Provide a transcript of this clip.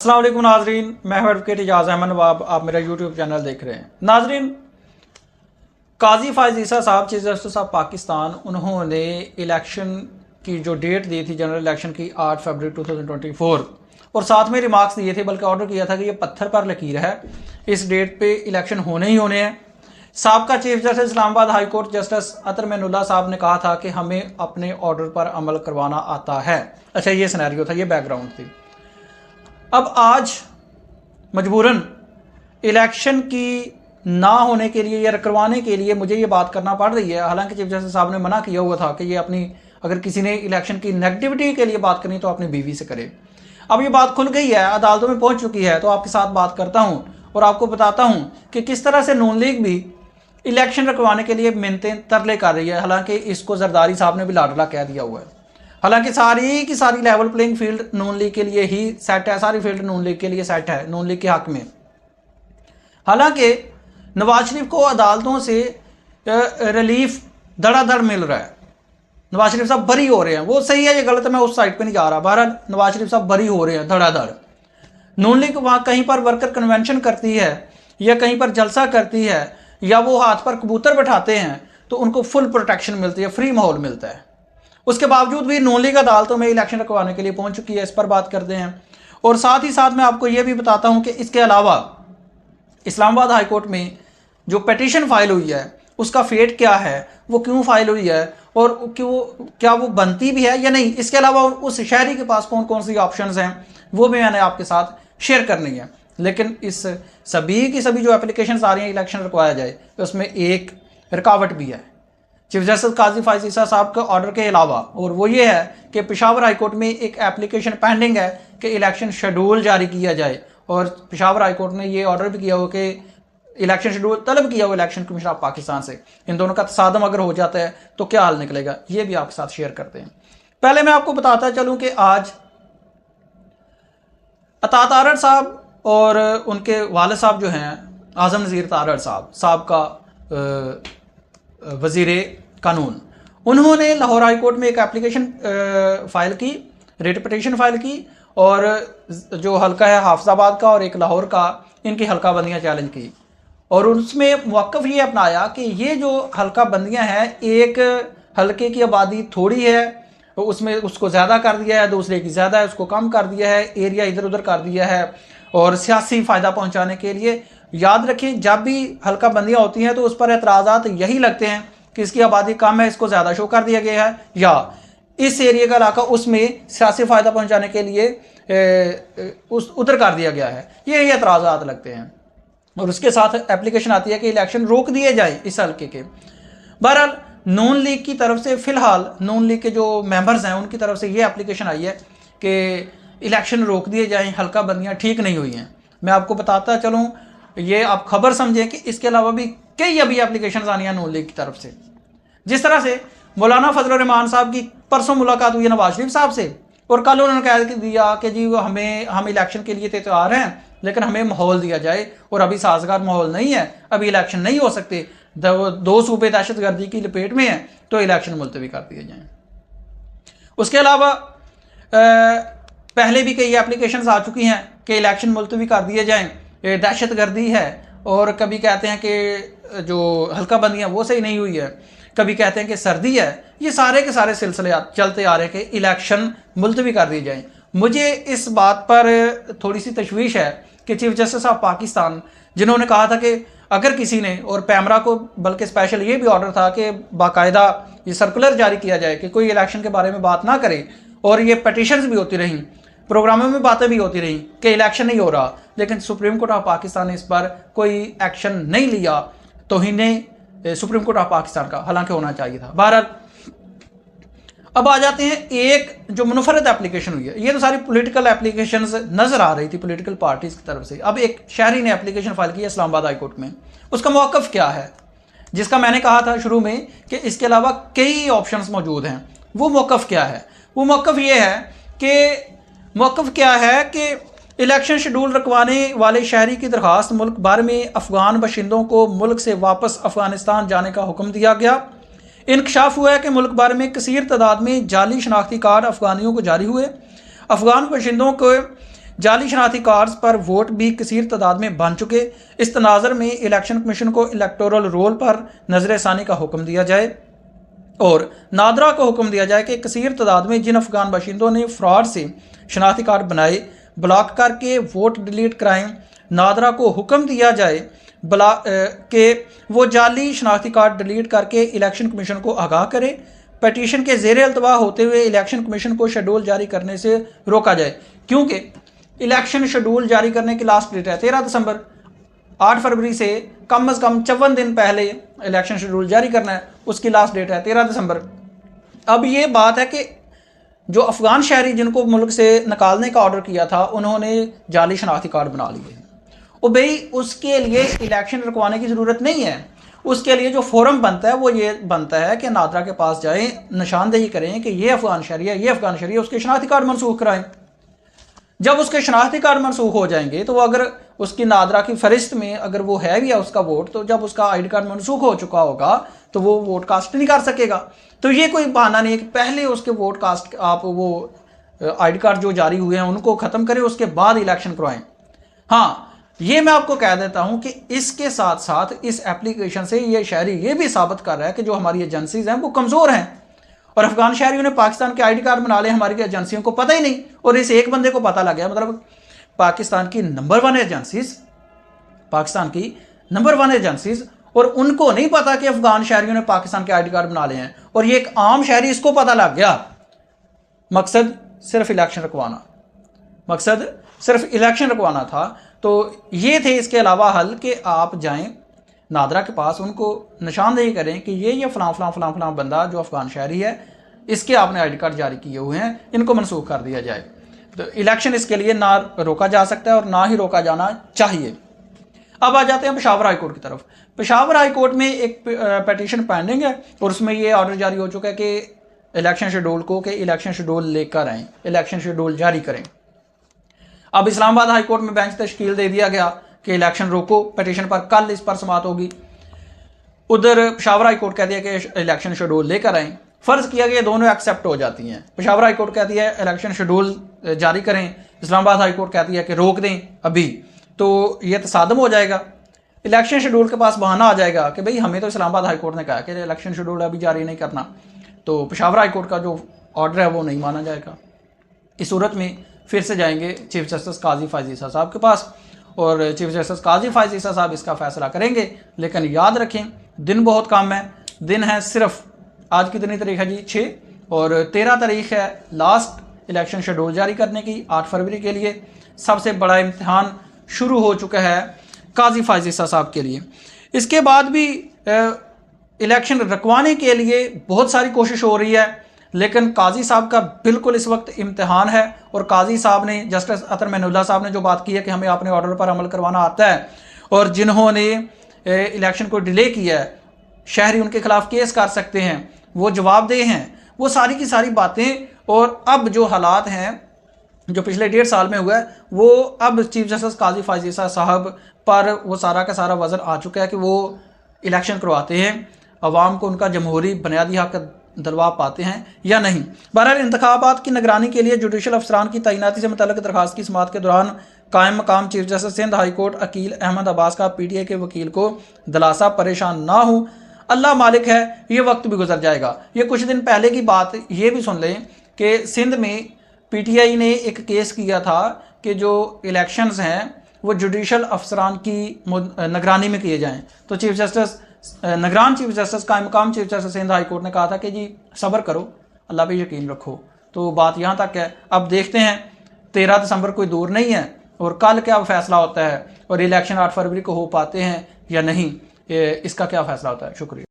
अस्सलाम वालेकुम नाजरीन, मैं हूं एडवोकेट इजाज़ अहमद नवाब। आप मेरा यूट्यूब चैनल देख रहे हैं। नाजरीन, काजी फ़ाइज़ ईसा साहब, चीफ जस्टिस ऑफ पाकिस्तान, उन्होंने इलेक्शन की जो डेट दी थी जनरल इलेक्शन की 8 फरवरी 2024 और साथ में रिमार्क्स दिए थे, बल्कि ऑर्डर किया था कि ये पत्थर पर लकीर है, इस डेट पे इलेक्शन होने ही होने हैं। साबका chief justice Islamabad high court justice Athar Minallah sahab ने कहा था कि हमें अपने ऑर्डर पर अमल करवाना आता है। अच्छा, ये सिनेरियो था, ये बैकग्राउंड थी। अब आज मजबूरन इलेक्शन की ना होने के लिए या करवाने के लिए मुझे ये बात करना पड़ रही है। हालांकि चीफ जस्टिस साहब ने मना किया हुआ था कि ये अपनी, अगर किसी ने इलेक्शन की नेगेटिविटी के लिए बात करनी तो अपनी बीवी से करे। अब ये बात खुल गई है, अदालतों में पहुंच चुकी है, तो आपके साथ बात करता हूं और आपको बताता हूं कि किस तरह से नून लीग भी इलेक्शन रखवाने के लिए मिन्नतें तरले कर रही है। हालांकि इसको जरदारी साहब ने भी लाडला कह दिया हुआ है। हालांकि सारी की सारी लेवल प्लेइंग फील्ड नून लीग के लिए ही सेट है, सारी फील्ड नून लीग के लिए सेट है, नून लीग के हक में। हालांकि नवाज शरीफ को अदालतों से रिलीफ धड़ाधड़ मिल रहा है। नवाज शरीफ साहब बरी हो रहे हैं, वो सही है ये गलत है, मैं उस साइड पे नहीं जा रहा। बहरहाल नवाज शरीफ साहब बरी हो रहे हैं धड़ाधड़। नून लीग वहाँ कहीं पर वर्कर कन्वेंशन करती है या कहीं पर जलसा करती है या वो हाथ पर कबूतर बैठाते हैं तो उनको फुल प्रोटेक्शन मिलती है, फ्री माहौल मिलता है। उसके बावजूद भी नून लीग अदालतों में इलेक्शन रखवाने के लिए पहुंच चुकी है। इस पर बात करते हैं और साथ ही साथ मैं आपको यह भी बताता हूं कि इसके अलावा इस्लामाबाद हाई कोर्ट में जो पिटीशन फाइल हुई है उसका फेट क्या है, वो क्यों फाइल हुई है और क्या वो बनती भी है या नहीं। इसके अलावा उस शहरी के पास कौन कौन सी ऑप्शंस हैं वो भी मैंने आपके साथ शेयर करनी है। लेकिन इस सभी की सभी जो एप्लीकेशन आ रही हैं इलेक्शन रखवाया जाए, उसमें एक रुकावट भी है चीफ जस्टिस काजी फ़ाइज़ ईसा साहब के ऑर्डर के अलावा, और वो ये है कि पेशावर हाई कोर्ट में एक एप्लीकेशन पेंडिंग है कि इलेक्शन शेड्यूल जारी किया जाए। और पेशावर हाई कोर्ट ने ये ऑर्डर भी किया हो कि इलेक्शन शेड्यूल तलब किया हो इलेक्शन कमीशन ऑफ पाकिस्तान से। इन दोनों का तसादम अगर हो जाता है तो क्या हाल निकलेगा, ये भी आपके साथ शेयर करते हैं। पहले मैं आपको बताता चलूँ कि आज अतात तारड़ साहब और उनके वालिद साहब जो हैं आज़म नज़ीर तारड़ साहब का वज़ीर कानून, उन्होंने लाहौर हाई कोर्ट में एक एप्लीकेशन फाइल की, रिट पिटीशन फाइल की, और जो हल्का है हाफिजाबाद का और एक लाहौर का, इनकी हल्का बंदियाँ चैलेंज की। और उसमें मौक़िफ़ ये अपनाया कि ये जो हल्का बंदियाँ हैं, एक हल्के की आबादी थोड़ी है, उसमें उसको ज़्यादा कर दिया है, दूसरे की ज़्यादा है, उसको कम कर दिया है, एरिया इधर उधर कर दिया है और सियासी फ़ायदा पहुँचाने के लिए। याद रखें, जब भी हल्का बंदियाँ होती हैं तो उस पर एतराज़ात यही लगते हैं कि इसकी आबादी कम है, इसको ज़्यादा शो कर दिया गया है, या इस एरिया का इलाका उसमें सियासी फ़ायदा पहुंचाने के लिए उधर कर दिया गया है, यही एतराज़ात लगते हैं। और उसके साथ एप्लीकेशन आती है कि इलेक्शन रोक दिए जाए इस हल्के के। बहरहाल नून लीग की तरफ से, फ़िलहाल नून लीग के जो मेंबर्स हैं उनकी तरफ से ये एप्लीकेशन आई है कि इलेक्शन रोक दिए जाएँ, हल्का बंदियाँ ठीक नहीं हुई हैं। मैं आपको बताता चलूँ, ये आप खबर समझें कि इसके अलावा भी कई अभी एप्लीकेशन आनी है नून लीग की तरफ से। जिस तरह से मौलाना फजल रहमान साहब की परसों मुलाकात हुई है नवाज शरीफ साहब से और कल उन्होंने कह दिया कि जी हम इलेक्शन के लिए तैयार हैं लेकिन हमें माहौल दिया जाए, और अभी साजगार माहौल नहीं है, अभी इलेक्शन नहीं हो सकते, दो सूबे दहशतगर्दी की लपेट में हैं, तो इलेक्शन मुलतवी कर दिए जाएँ। उसके अलावा पहले भी कई एप्लीकेशन आ चुकी हैं कि इलेक्शन मुलतवी कर दिए जाएँ, दहशतगर्दी है, और कभी कहते हैं कि जो हल्का बंदियाँ वो सही नहीं हुई है, कभी कहते हैं कि सर्दी है। ये सारे के सारे सिलसिले चलते आ रहे हैं कि इलेक्शन मुलतवी कर दिए जाएँ। मुझे इस बात पर थोड़ी सी तशवीश है कि चीफ जस्टिस ऑफ पाकिस्तान, जिन्होंने कहा था कि अगर किसी ने, और पैमरा को बल्कि स्पेशल ये भी ऑर्डर था कि बाकायदा ये सर्कुलर जारी किया जाए कि कोई इलेक्शन के बारे में बात ना करे, और ये पटिशन्स भी होती रहीं, प्रोग्रामों में बातें भी होती रहीं कि इलेक्शन नहीं हो रहा, लेकिन सुप्रीम कोर्ट ऑफ पाकिस्तान ने इस पर कोई एक्शन नहीं लिया। तौहीन सुप्रीम कोर्ट ऑफ पाकिस्तान का हालांकि होना चाहिए था। बहरहाल अब आ जाते हैं एक जो मुनफरद एप्लीकेशन हुई है। ये तो सारी पॉलिटिकल एप्लीकेशंस नजर आ रही थी पॉलिटिकल पार्टीज की तरफ से। अब एक शहरी ने एप्लीकेशन फाइल की है इस्लामाबाद हाई कोर्ट में। उसका मौक़िफ़ क्या है, जिसका मैंने कहा था शुरू में कि इसके अलावा कई ऑप्शंस मौजूद हैं, वो मौक़िफ़ क्या है? वो मौक़िफ़ ये है कि इलेक्शन शेड्यूल रखवाने वाले शहरी की दरख्वास्त मुल्क भर में अफगान बाशिंदों को मुल्क से वापस अफगानिस्तान जाने का हुक्म दिया गया। इंकशाफ हुआ है कि मुल्क भर में कसीर तादाद में जाली शनाख्ती कार्ड अफगानियों को जारी हुए। अफगान बाशिंदों को जाली शनाख्ती कार्ड्स पर वोट भी कसीर तादाद में बन चुके। इस तनाज़र में इलेक्शन कमीशन को इलेक्टोरल रोल पर नजरसानी का हुक्म दिया जाए और नादरा को हुक्म दिया जाए कि कसीर तादाद में जिन अफगान बाशिंदों ने फ्रॉड से शनाख्ती कार्ड बनाए ब्लॉक करके वोट डिलीट कराएं, नादरा को हुक्म दिया जाए कि वो जाली शनाख्ती कार्ड डिलीट करके इलेक्शन कमीशन को आगाह करे। पटिशन के ज़ेर अल्तवा होते हुए इलेक्शन कमीशन को शेड्यूल जारी करने से रोका जाए, क्योंकि इलेक्शन शेड्यूल जारी करने की लास्ट डेट है 13 दिसंबर। 8 फरवरी से कम 54 दिन पहले इलेक्शन शेड्यूल जारी करना है, उसकी लास्ट डेट है 13 दिसंबर। अब ये बात है कि जो अफगान शहरी जिनको मुल्क से निकालने का ऑर्डर किया था उन्होंने जाली शनाख्ती कार्ड बना लिए और भाई उसके लिए इलेक्शन रुकवाने की ज़रूरत नहीं है। उसके लिए जो फोरम बनता है वो ये बनता है कि नादरा के पास जाएं, निशानदेही करें कि ये अफगान शहरी है, ये अफगान शहरी है, उसके शनाख्ती कार्ड मनसूख कराएं। जब उसके शनाख्ती कार्ड मनसूख हो जाएंगे तो वो अगर उसकी नादरा की फहरिस्त में अगर वो है भी है उसका वोट, तो जब उसका आईडी कार्ड मनसूख हो चुका होगा तो वो वोट कास्ट नहीं कर सकेगा। तो ये कोई बहाना नहीं है कि पहले उसके वोट कास्ट आप वो आईडी कार्ड जो जारी हुए हैं उनको ख़त्म करें, उसके बाद इलेक्शन करवाएं। हाँ, ये मैं आपको कह देता हूं कि इसके साथ साथ इस एप्लीकेशन से ये शहरी ये भी साबित कर रहा है कि जो हमारी एजेंसीज हैं वो कमज़ोर हैं और अफगान शहरियों ने पाकिस्तान के आईडी कार्ड बना ले, हमारी एजेंसियों को पता ही नहीं। और इस एक बंदे को पता लग गया, मतलब पाकिस्तान की नंबर 1 एजेंसीज, पाकिस्तान की नंबर 1 एजेंसीज, और उनको नहीं पता कि अफगान शहरियों ने पाकिस्तान के आईडी कार्ड बना लिए हैं। और ये एक आम शहरी, इसको पता लग गया। मकसद सिर्फ इलेक्शन रुकवाना, मकसद सिर्फ इलेक्शन रुकवाना था। तो ये थे इसके अलावा हल कि आप जाएं नादरा के पास, उनको निशानदेही करें कि ये फलां फलां फलां फलां बंदा जो अफगान शहरी है, इसके आपने आईडी कार्ड जारी किए हुए हैं, इनको मनसूख कर दिया जाए। तो इलेक्शन इसके लिए ना रोका जा सकता है और ना ही रोका जाना चाहिए। अब आ जाते हैं पेशावर हाई कोर्ट की तरफ। पेशावर हाई कोर्ट में एक पटिशन पेंडिंग है और उसमें ये ऑर्डर जारी हो चुका है कि इलेक्शन शेड्यूल को कि इलेक्शन शेड्यूल लेकर आएँ, इलेक्शन शेड्यूल जारी करें। अब इस्लामाबाद हाई कोर्ट में बेंच तश्कील दे दिया गया कि इलेक्शन रोको, पटिशन पर कल इस पर समाअत होगी। उधर पेशावर हाई कोर्ट कहती है कि इलेक्शन शेड्यूल लेकर आएँ। फ़र्ज़ किया गया दोनों एक्सेप्ट हो जाती हैं। पेशावर हाई कोर्ट कहती है इलेक्शन शेड्यूल जारी करें, इस्लामाबाद हाई कोर्ट कहती है कि रोक दें अभी, तो ये तसादम हो जाएगा। इलेक्शन शेड्यूल के पास बहाना आ जाएगा कि भाई हमें तो इस्लामाबाद हाई कोर्ट ने कहा कि इलेक्शन शेड्यूल अभी जारी नहीं करना, तो पेशावर हाई कोर्ट का जो ऑर्डर है वो नहीं माना जाएगा। इस सूरत में फिर से जाएंगे चीफ जस्टिस काजी फायज़ ईसा साहब के पास और चीफ जस्टिस काजी फायज़ ईसा साहब इसका फैसला करेंगे। लेकिन याद रखें दिन बहुत कम है, दिन है सिर्फ, आज कितनी तारीख है जी 6, और 13 तारीख है लास्ट इलेक्शन शेड्यूल जारी करने की। 8 फरवरी के लिए सबसे बड़ा इम्तिहान शुरू हो चुका है काजी फायज़ ईसा साहब के लिए। इसके बाद भी इलेक्शन रखवाने के लिए बहुत सारी कोशिश हो रही है, लेकिन काजी साहब का बिल्कुल इस वक्त इम्तिहान है। और काजी साहब ने, जस्टिस अतर मैनुल्लाह साहब ने जो बात की है कि हमें अपने ऑर्डर पर अमल करवाना आता है, और जिन्होंने इलेक्शन को डिले किया है, शहरी उनके खिलाफ केस कर सकते हैं, वो जवाबदेह हैं, वो सारी की सारी बातें। और अब जो हालात हैं जो पिछले 1.5 साल में हुआ है, वो अब चीफ जस्टिस काजी फायज़ ईसा साहब पर वो सारा का सारा वज़न आ चुका है कि वो इलेक्शन करवाते हैं, अवाम को उनका जमहूरी बुनियादी हक दिलवा पाते हैं या नहीं। बहरहाल इंतखाबात की निगरानी के लिए जुडिशल अफसरान की तैनाती से मुतल्लिक दरखास्त की समाअत के दौरान कायम मकाम chief justice Sindh high court Akeel Ahmed Abbas का PTI के वकील को दिलासा, परेशान ना हो, अल्लाह मालिक है, ये वक्त भी गुजर जाएगा। ये कुछ दिन पहले की बात ये भी सुन लें कि सिंध में PTI ने एक केस किया था कि जो इलेक्शंस हैं वो जुडिशल अफसरान की निगरानी में किए जाएँ। तो चीफ जस्टिस निगरान चीफ जस्टिस कायम मकाम chief justice Sindh high court ने कहा था कि जी सब्र करो, अल्लाह पे यकीन रखो। तो बात यहाँ तक है। अब देखते हैं 13 दिसंबर कोई दूर नहीं है और कल क्या फैसला होता है और इलेक्शन 8 फरवरी को हो पाते हैं या नहीं, इसका क्या फैसला होता है। शुक्रिया।